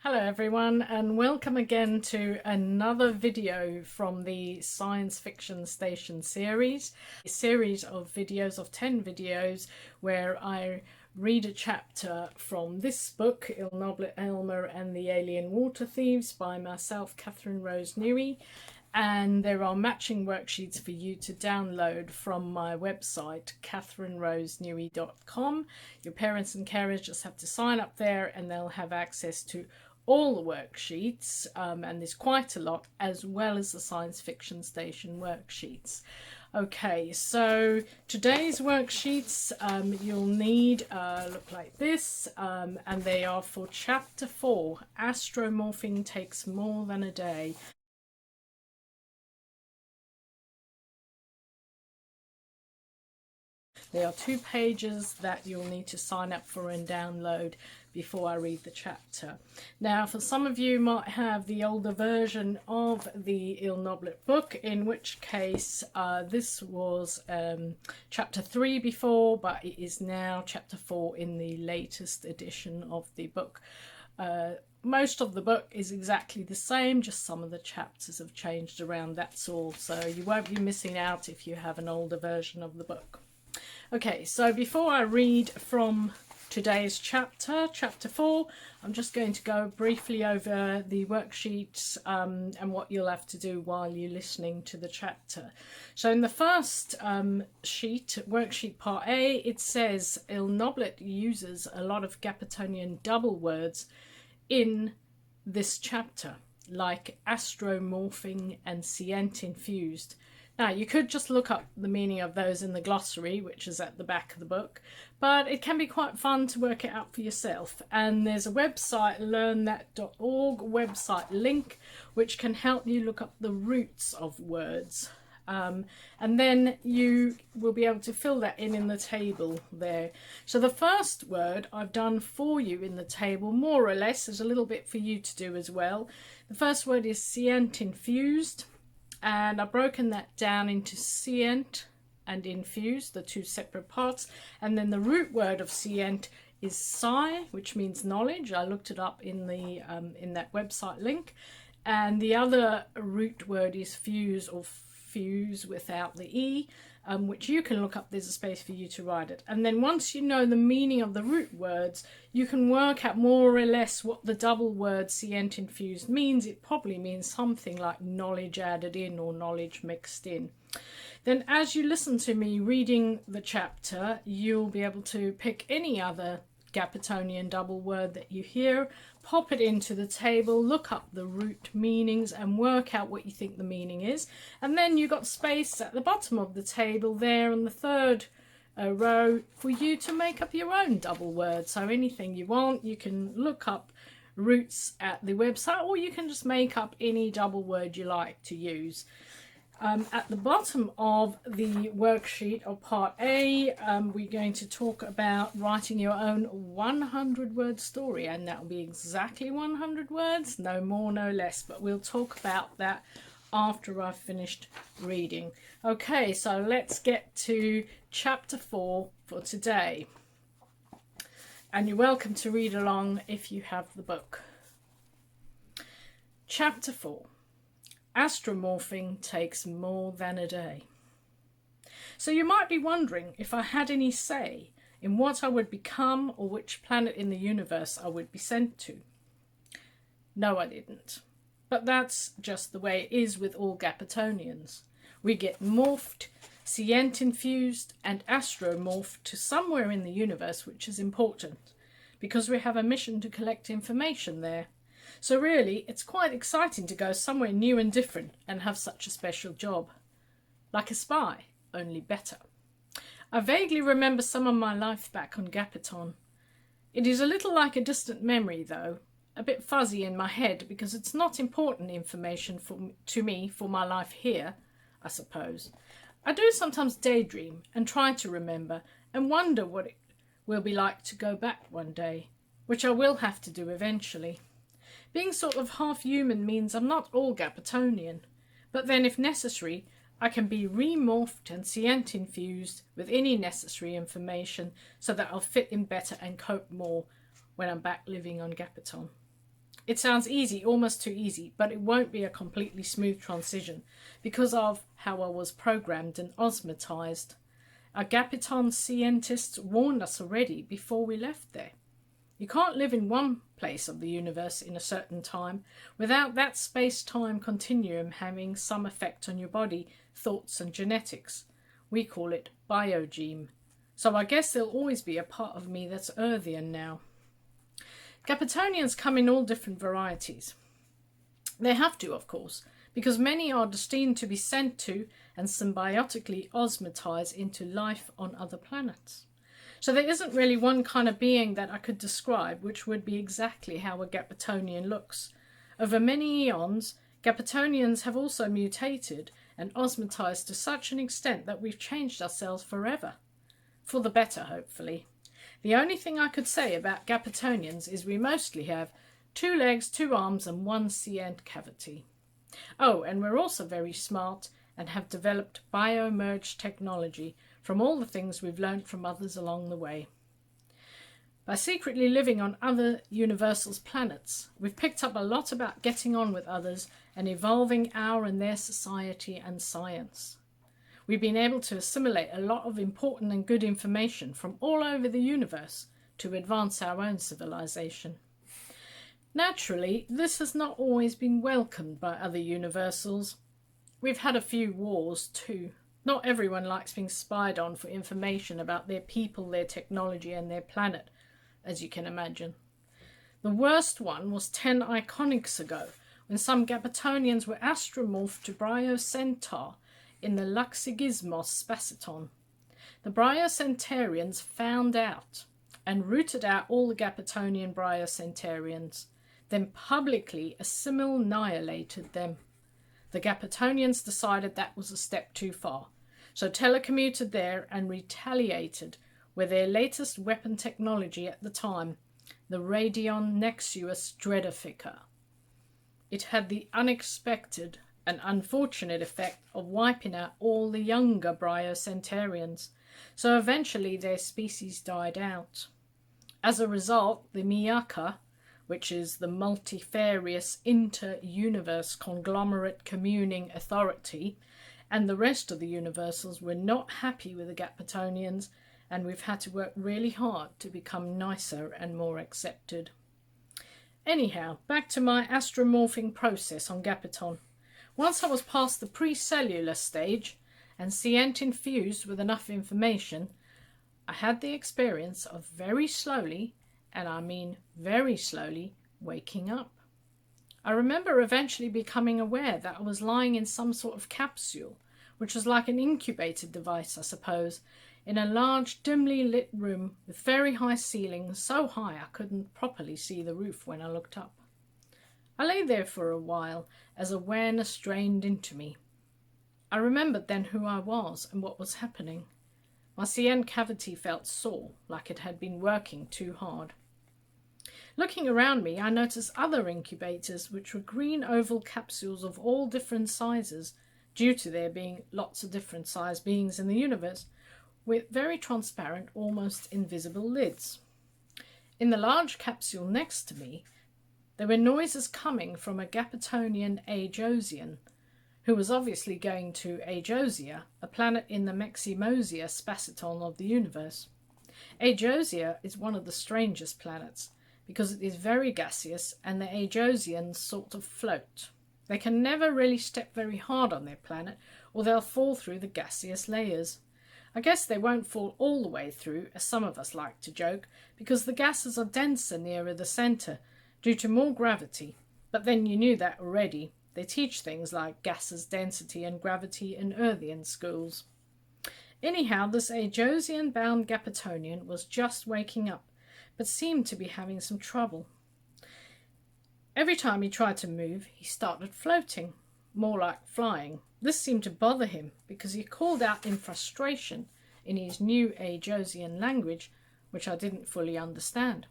Hello everyone, and welcome again to another video from the Science Fiction Station series. A series of videos, of 10 videos, where I read a chapter from this book, Il Noblet Elmer and the Alien Water Thieves, by myself, Catherine Rose Newey. And there are matching worksheets for you to download from my website, catherinerosenewey.com. Your parents and carers just have to sign up there and they'll have access to all the worksheets, and there's quite a lot, as well as the Science Fiction Station worksheets. Okay, so today's worksheets you'll need look like this, and they are for Chapter 4, Astromorphing Takes More Than a Day. There are 2 pages that you'll need to sign up for and download before I read the chapter. Now, for some of you might have the older version of the Il Noblet book, in which case this was chapter 3 before, but it is now chapter 4 in the latest edition of the book. Most of the book is exactly the same, just some of the chapters have changed around, that's all. So you won't be missing out if you have an older version of the book. Okay, so before I read from today's chapter, chapter 4, I'm just going to go briefly over the worksheets and what you'll have to do while you're listening to the chapter. So in the first sheet, Worksheet Part A, it says Il Noblet uses a lot of Gapetonian double words in this chapter, like astromorphing and scient infused. Now, you could just look up the meaning of those in the glossary, which is at the back of the book, but it can be quite fun to work it out for yourself. And there's a website, learnthat.org website link, which can help you look up the roots of words. And then you will be able to fill that in the table there. So the first word I've done for you in the table, more or less. There's a little bit for you to do as well. The first word is scient infused. And I've broken that down into scient and infused, the 2 separate parts. And then the root word of scient is psi, which means knowledge. I looked it up in the in that website link. And the other root word is fuse, or fuse without the e, which you can look up. There's a space for you to write it. And then once you know the meaning of the root words, you can work out more or less what the double word scient infused means. It probably means something like knowledge added in or knowledge mixed in. Then as you listen to me reading the chapter, you'll be able to pick any other Gapetonian double word that you hear, pop it into the table, look up the root meanings and work out what you think the meaning is. And then you've got space at the bottom of the table there on the third row for you to make up your own double word. So anything you want, you can look up roots at the website, or you can just make up any double word you like to use. At the bottom of the worksheet of Part A, we're going to talk about writing your own 100-word story, and that will be exactly 100 words, no more, no less, but we'll talk about that after I've finished reading. Okay, so let's get to Chapter 4 for today. And you're welcome to read along if you have the book. Chapter 4. Astromorphing takes more than a day. So you might be wondering if I had any say in what I would become or which planet in the universe I would be sent to. No, I didn't. But that's just the way it is with all Gapetonians. We get morphed, scient infused and astromorphed to somewhere in the universe which is important, because we have a mission to collect information there. So really, it's quite exciting to go somewhere new and different and have such a special job. Like a spy, only better. I vaguely remember some of my life back on Gapeton. It is a little like a distant memory, though, a bit fuzzy in my head, because it's not important information to me for my life here, I suppose. I do sometimes daydream and try to remember and wonder what it will be like to go back one day, which I will have to do eventually. Being sort of half human means I'm not all Gapetonian, but then if necessary, I can be remorphed and scient infused with any necessary information so that I'll fit in better and cope more when I'm back living on Gapeton. It sounds easy, almost too easy, but it won't be a completely smooth transition because of how I was programmed and osmotized. Our Gapiton scientists warned us already before we left there. You can't live in one place of the universe in a certain time without that space-time continuum having some effect on your body, thoughts and genetics. We call it biogeme. So I guess there'll always be a part of me that's Earthian now. Gapetonians come in all different varieties. They have to, of course, because many are destined to be sent to and symbiotically osmotize into life on other planets. So there isn't really one kind of being that I could describe which would be exactly how a Gapetonian looks. Over many eons, Gapetonians have also mutated and osmotized to such an extent that we've changed ourselves forever. For the better, hopefully. The only thing I could say about Gapetonians is we mostly have 2 legs, 2 arms and 1 sea-end cavity. Oh, and we're also very smart and have developed bio-merge technology from all the things we've learnt from others along the way. By secretly living on other universals' planets, we've picked up a lot about getting on with others and evolving our and their society and science. We've been able to assimilate a lot of important and good information from all over the universe to advance our own civilization. Naturally, this has not always been welcomed by other universals. We've had a few wars too. Not everyone likes being spied on for information about their people, their technology and their planet, as you can imagine. The worst one was 10 Ikonics ago, when some Gapetonians were astromorphed to Bryocentaur in the Luxigismos Spaciton. The Bryocentaurians found out and rooted out all the Gapetonian Bryocentaurians, then publicly annihilated them. The Gapetonians decided that was a step too far, so telecommuted there and retaliated with their latest weapon technology at the time, the Radion Nexus Dreadifica. It had the unexpected and unfortunate effect of wiping out all the younger Bryocentaurians, so eventually their species died out. As a result, the Miyaka, which is the multifarious inter-universe conglomerate communing authority, and the rest of the universals were not happy with the Gapetonians, and we've had to work really hard to become nicer and more accepted. Anyhow, back to my astromorphing process on Gapeton. Once I was past the pre-cellular stage and scient infused with enough information, I had the experience of very slowly, and I mean very slowly, waking up. I remember eventually becoming aware that I was lying in some sort of capsule, which was like an incubator device, I suppose, in a large, dimly lit room with very high ceilings, so high I couldn't properly see the roof when I looked up. I lay there for a while as awareness drained into me. I remembered then who I was and what was happening. My CN cavity felt sore, like it had been working too hard. Looking around me, I noticed other incubators, which were green oval capsules of all different sizes, due to there being lots of different sized beings in the universe, with very transparent, almost invisible lids. In the large capsule next to me, there were noises coming from a Gapetonian Ajosian, who was obviously going to Ajosia, a planet in the Meximosia Spaciton of the universe. Ajosia is one of the strangest planets, because it is very gaseous and the Ajosians sort of float. They can never really step very hard on their planet, or they'll fall through the gaseous layers. I guess they won't fall all the way through, as some of us like to joke, because the gases are denser nearer the centre, due to more gravity. But then you knew that already. They teach things like gases, density and gravity in Earthian schools. Anyhow, this Ajosian-bound Gapetonian was just waking up, but seemed to be having some trouble. Every time he tried to move, he started floating, more like flying. This seemed to bother him, because he called out in frustration in his new Ajosian language, which I didn't fully understand.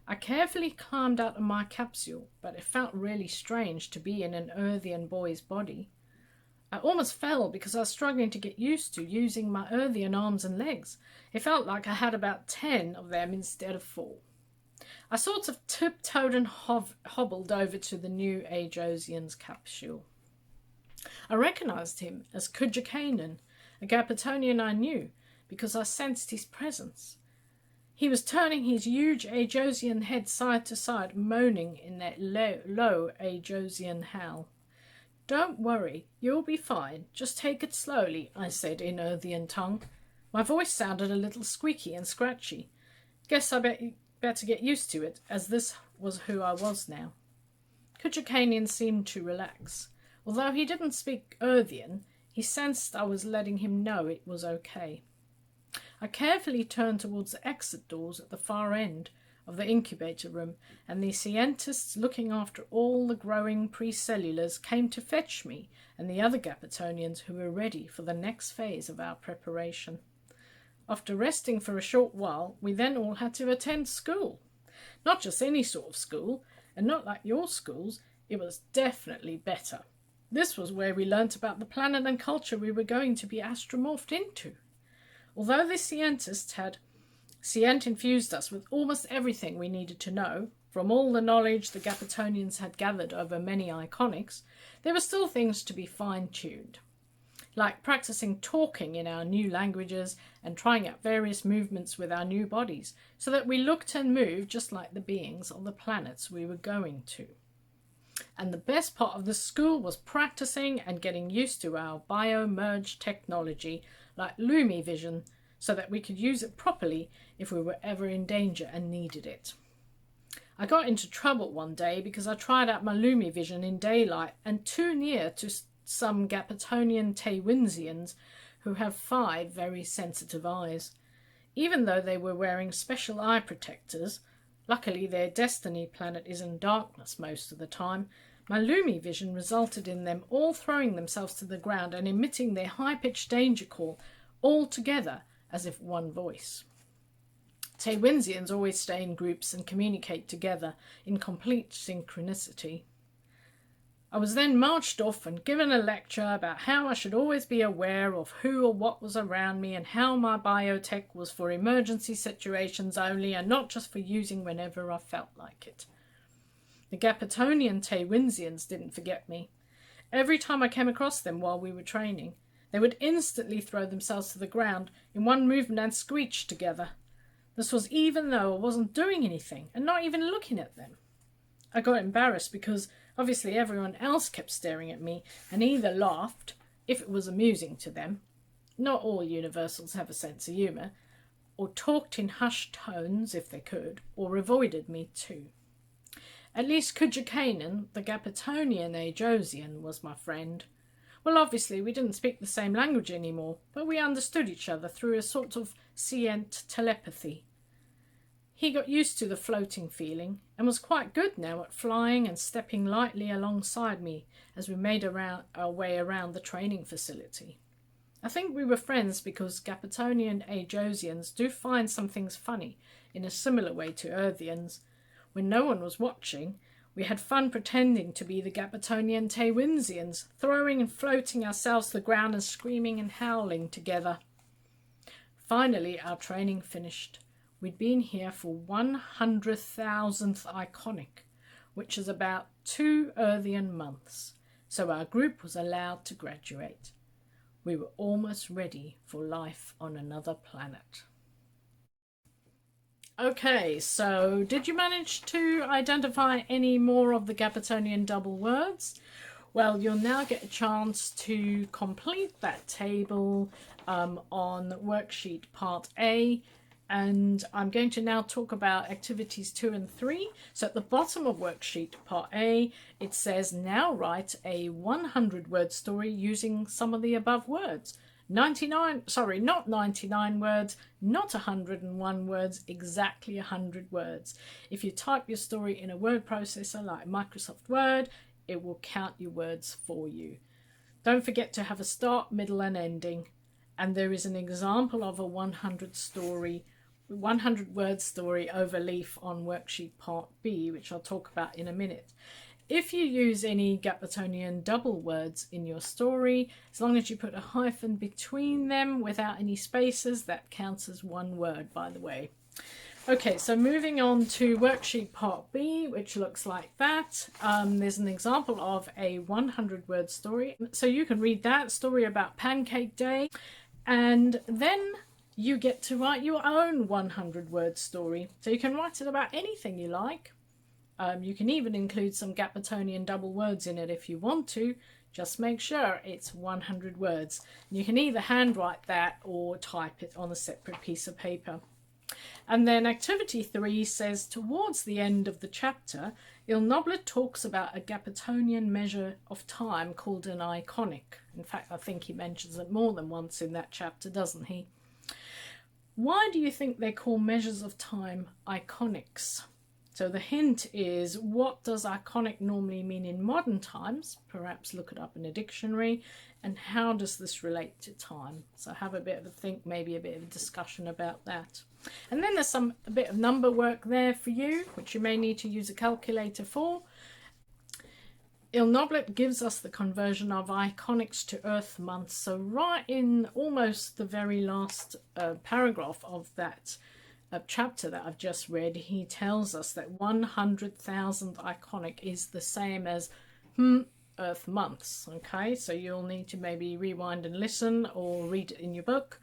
I carefully climbed out of my capsule, but it felt really strange to be in an Earthian boy's body. I almost fell because I was struggling to get used to using my Earthian arms and legs. It felt like I had about 10 of them instead of 4. I sort of tiptoed and hobbled over to the new Ajosian's capsule. I recognised him as Kujakainen, a Gapatonian I knew, because I sensed his presence. He was turning his huge Ajosian head side to side, moaning in that low Ajosian howl. "Don't worry, you'll be fine. Just take it slowly," I said in Earthian tongue. My voice sounded a little squeaky and scratchy. Guess I better get used to it, as this was who I was now. Kujakainen seemed to relax. Although he didn't speak Earthian, he sensed I was letting him know it was okay. I carefully turned towards the exit doors at the far end of the incubator room, and the scientists looking after all the growing pre-cellulars came to fetch me and the other Gapatonians who were ready for the next phase of our preparation. After resting for a short while, we then all had to attend school. Not just any sort of school, and not like your schools, it was definitely better. This was where we learnt about the planet and culture we were going to be astromorphed into. Although the scientists had infused us with almost everything we needed to know, from all the knowledge the Gapatonians had gathered over many Ikonics, there were still things to be fine-tuned, like practicing talking in our new languages and trying out various movements with our new bodies, so that we looked and moved just like the beings on the planets we were going to. And the best part of the school was practicing and getting used to our bio-merge technology, like Lumi vision, so that we could use it properly if we were ever in danger and needed it. I got into trouble one day because I tried out my Lumi vision in daylight and too near to some Gapatonian Tewinsians who have 5 very sensitive eyes. Even though they were wearing special eye protectors, luckily their destiny planet is in darkness most of the time, my Lumi vision resulted in them all throwing themselves to the ground and emitting their high-pitched danger call all together as if one voice. Tewinsians always stay in groups and communicate together in complete synchronicity. I was then marched off and given a lecture about how I should always be aware of who or what was around me and how my biotech was for emergency situations only and not just for using whenever I felt like it. The Gapatonian Tewinsians didn't forget me. Every time I came across them while we were training, they would instantly throw themselves to the ground in one movement and screech together. This was even though I wasn't doing anything and not even looking at them. I got embarrassed because obviously everyone else kept staring at me and either laughed, if it was amusing to them, not all universals have a sense of humour, or talked in hushed tones if they could, or avoided me too. At least Kujakainen, the Gapatonian Ajosian, was my friend. Well, obviously we didn't speak the same language anymore, but we understood each other through a sort of scient telepathy. He got used to the floating feeling and was quite good now at flying and stepping lightly alongside me as we made our way around the training facility. I think we were friends because Gapatonian Ajosians do find some things funny in a similar way to Earthians. When no one was watching, we had fun pretending to be the Gapatonian Tewinsians, throwing and floating ourselves to the ground and screaming and howling together. Finally, our training finished. We'd been here for 100,000th Iconic, which is about 2 Earthian months, so our group was allowed to graduate. We were almost ready for life on another planet. Okay, so did you manage to identify any more of the Gapatonian double words? Well, you'll now get a chance to complete that table on Worksheet Part A, and I'm going to now talk about activities 2 and 3. So at the bottom of Worksheet Part A, it says, now write a 100-word story using some of the above words. Not 99 words, not 101 words, exactly 100 words. If you type your story in a word processor like Microsoft Word, it will count your words for you. Don't forget to have a start, middle and ending. And there is an example of a 100-word story over leaf on Worksheet Part B, which I'll talk about in a minute. If you use any Gapatonian double words in your story, as long as you put a hyphen between them without any spaces, that counts as one word, by the way. Okay, so moving on to worksheet part B, which looks like that. There's an example of a 100-word story. So you can read that story about Pancake Day, and then you get to write your own 100-word story. So you can write it about anything you like. You can even include some Gapatonian double words in it if you want to. Just make sure it's 100 words. And you can either handwrite that or type it on a separate piece of paper. And then activity 3 says, towards the end of the chapter, Il Noblet talks about a Gapatonian measure of time called an iconic. In fact, I think he mentions it more than once in that chapter, doesn't he? Why do you think they call measures of time iconics? So the hint is, what does iconic normally mean in modern times? Perhaps look it up in a dictionary. And how does this relate to time? So have a bit of a think, maybe a bit of a discussion about that. And then there's a bit of number work there for you, which you may need to use a calculator for. Il Noblet gives us the conversion of iconics to Earth months. So right in almost the very last paragraph of that chapter that I've just read, he tells us that 100,000 iconic is the same as Earth months. Okay, so you'll need to maybe rewind and listen or read it in your book.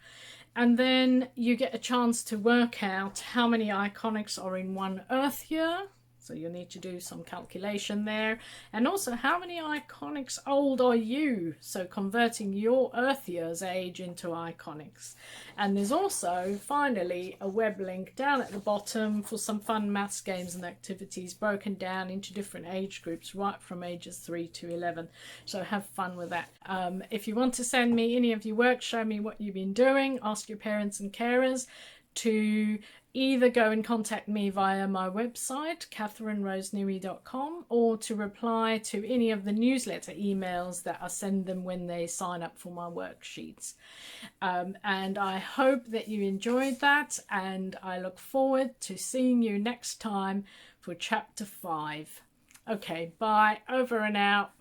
And then you get a chance to work out how many iconics are in one Earth year. So you'll need to do some calculation there. And also, how many iconics old are you? So converting your Earth year's age into iconics. And there's also, finally, a web link down at the bottom for some fun maths games and activities broken down into different age groups, right from ages 3 to 11. So have fun with that. If you want to send me any of your work, show me what you've been doing, ask your parents and carers to either go and contact me via my website, catherineroseneary.com, or to reply to any of the newsletter emails that I send them when they sign up for my worksheets. And I hope that you enjoyed that, and I look forward to seeing you next time for chapter 5. Okay, bye, over and out.